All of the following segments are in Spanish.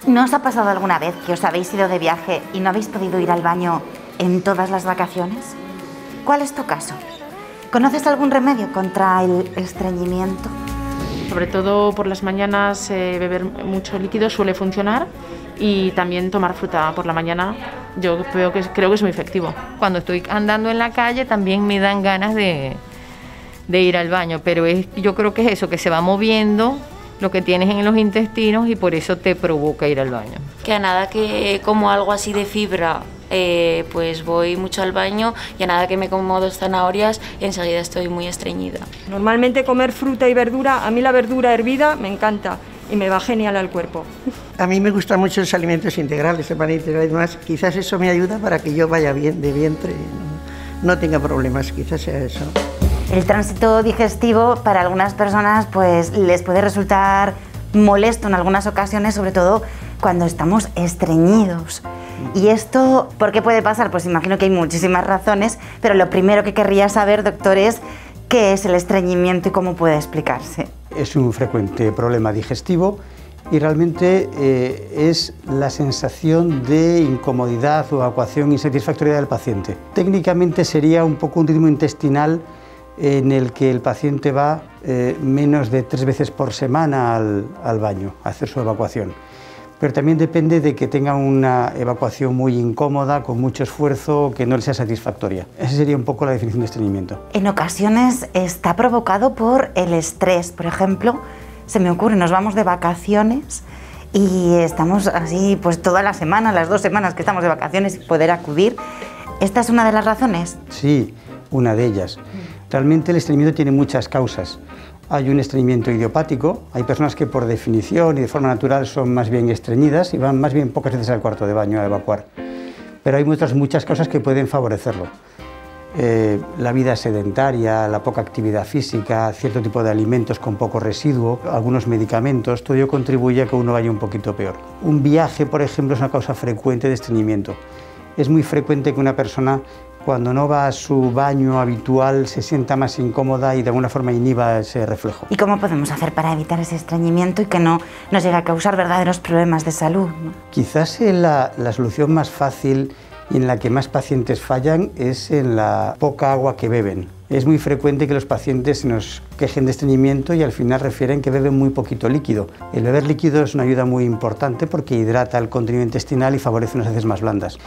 ¿No os ha pasado alguna vez que os habéis ido de viaje y no habéis podido ir al baño en todas las vacaciones? ¿Cuál es tu caso? ¿Conoces algún remedio contra el estreñimiento? Sobre todo por las mañanas beber mucho líquido suele funcionar y también tomar fruta por la mañana yo creo que es muy efectivo. Cuando estoy andando en la calle también me dan ganas de ir al baño, pero yo creo que es eso, que se va moviendo lo que tienes en los intestinos y por eso te provoca ir al baño. Que a nada que como algo así de fibra, pues voy mucho al baño, y a nada que me como 2 zanahorias, enseguida estoy muy estreñida. Normalmente comer fruta y verdura, a mí la verdura hervida me encanta y me va genial al cuerpo. A mí me gustan mucho los alimentos integrales, el pan integral y demás. Quizás eso me ayuda para que yo vaya bien de vientre, no tenga problemas, quizás sea eso. El tránsito digestivo para algunas personas pues les puede resultar molesto en algunas ocasiones, sobre todo cuando estamos estreñidos. ¿Y esto por qué puede pasar? Pues imagino que hay muchísimas razones, pero lo primero que querría saber, doctor, es qué es el estreñimiento y cómo puede explicarse. Es un frecuente problema digestivo y realmente es la sensación de incomodidad o evacuación insatisfactoria del paciente. Técnicamente sería un poco un ritmo intestinal en el que el paciente va menos de 3 veces por semana al baño a hacer su evacuación. Pero también depende de que tenga una evacuación muy incómoda, con mucho esfuerzo, que no le sea satisfactoria. Esa sería un poco la definición de estreñimiento. En ocasiones está provocado por el estrés. Por ejemplo, se me ocurre, nos vamos de vacaciones y estamos así pues toda la semana, las 2 semanas que estamos de vacaciones y poder acudir. ¿Esta es una de las razones? Sí, una de ellas. Realmente el estreñimiento tiene muchas causas. Hay un estreñimiento idiopático, hay personas que por definición y de forma natural son más bien estreñidas y van más bien pocas veces al cuarto de baño a evacuar. Pero hay muchas causas que pueden favorecerlo. La vida sedentaria, la poca actividad física, cierto tipo de alimentos con poco residuo, algunos medicamentos, todo ello contribuye a que uno vaya un poquito peor. Un viaje, por ejemplo, es una causa frecuente de estreñimiento. Es muy frecuente que una persona, cuando no va a su baño habitual, se sienta más incómoda y de alguna forma inhiba ese reflejo. ¿Y cómo podemos hacer para evitar ese estreñimiento y que no nos llegue a causar verdaderos problemas de salud, ¿no? Quizás la solución más fácil y en la que más pacientes fallan es en la poca agua que beben. Es muy frecuente que los pacientes se nos quejen de estreñimiento y al final refieren que beben muy poquito líquido. El beber líquido es una ayuda muy importante porque hidrata el contenido intestinal y favorece unas heces más blandas.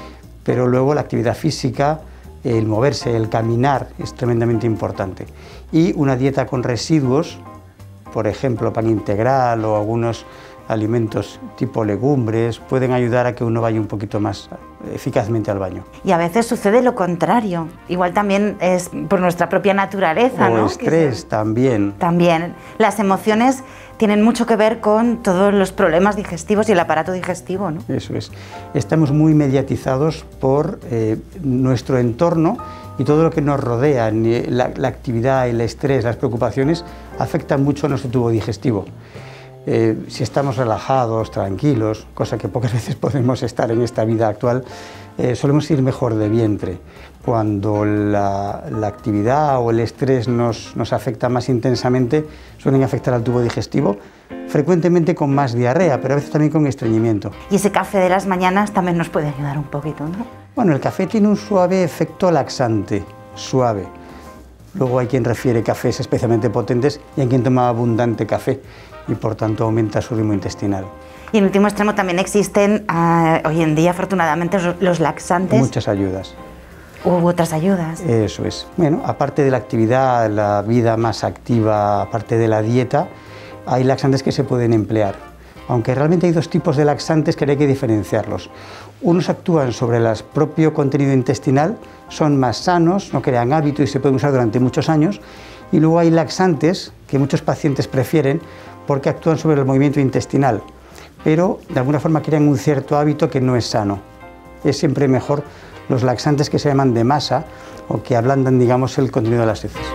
Pero luego la actividad física, el moverse, el caminar es tremendamente importante. Y una dieta con residuos, por ejemplo pan integral o algunos alimentos tipo legumbres, pueden ayudar a que uno vaya un poquito más eficazmente al baño. Y a veces sucede lo contrario, igual también es por nuestra propia naturaleza, ¿no? O estrés también. También. Las emociones tienen mucho que ver con todos los problemas digestivos y el aparato digestivo, ¿no? Eso es. Estamos muy mediatizados por nuestro entorno y todo lo que nos rodea, la actividad, el estrés, las preocupaciones, afectan mucho a nuestro tubo digestivo. Si estamos relajados, tranquilos, cosa que pocas veces podemos estar en esta vida actual, solemos ir mejor de vientre. Cuando la actividad o el estrés nos afecta más intensamente, suelen afectar al tubo digestivo, frecuentemente con más diarrea, pero a veces también con estreñimiento. Y ese café de las mañanas también nos puede ayudar un poquito, ¿no? Bueno, el café tiene un suave efecto laxante, suave. Luego hay quien refiere cafés especialmente potentes y hay quien toma abundante café y por tanto aumenta su ritmo intestinal. Y en último extremo también existen hoy en día afortunadamente los laxantes. Muchas ayudas. U otras ayudas. Eso es. Bueno, aparte de la actividad, la vida más activa, aparte de la dieta, hay laxantes que se pueden emplear. Aunque realmente hay 2 tipos de laxantes que hay que diferenciarlos. Unos actúan sobre el propio contenido intestinal, son más sanos, no crean hábito y se pueden usar durante muchos años. Y luego hay laxantes que muchos pacientes prefieren porque actúan sobre el movimiento intestinal, pero de alguna forma crean un cierto hábito que no es sano. Es siempre mejor los laxantes que se llaman de masa o que ablandan, digamos, el contenido de las heces.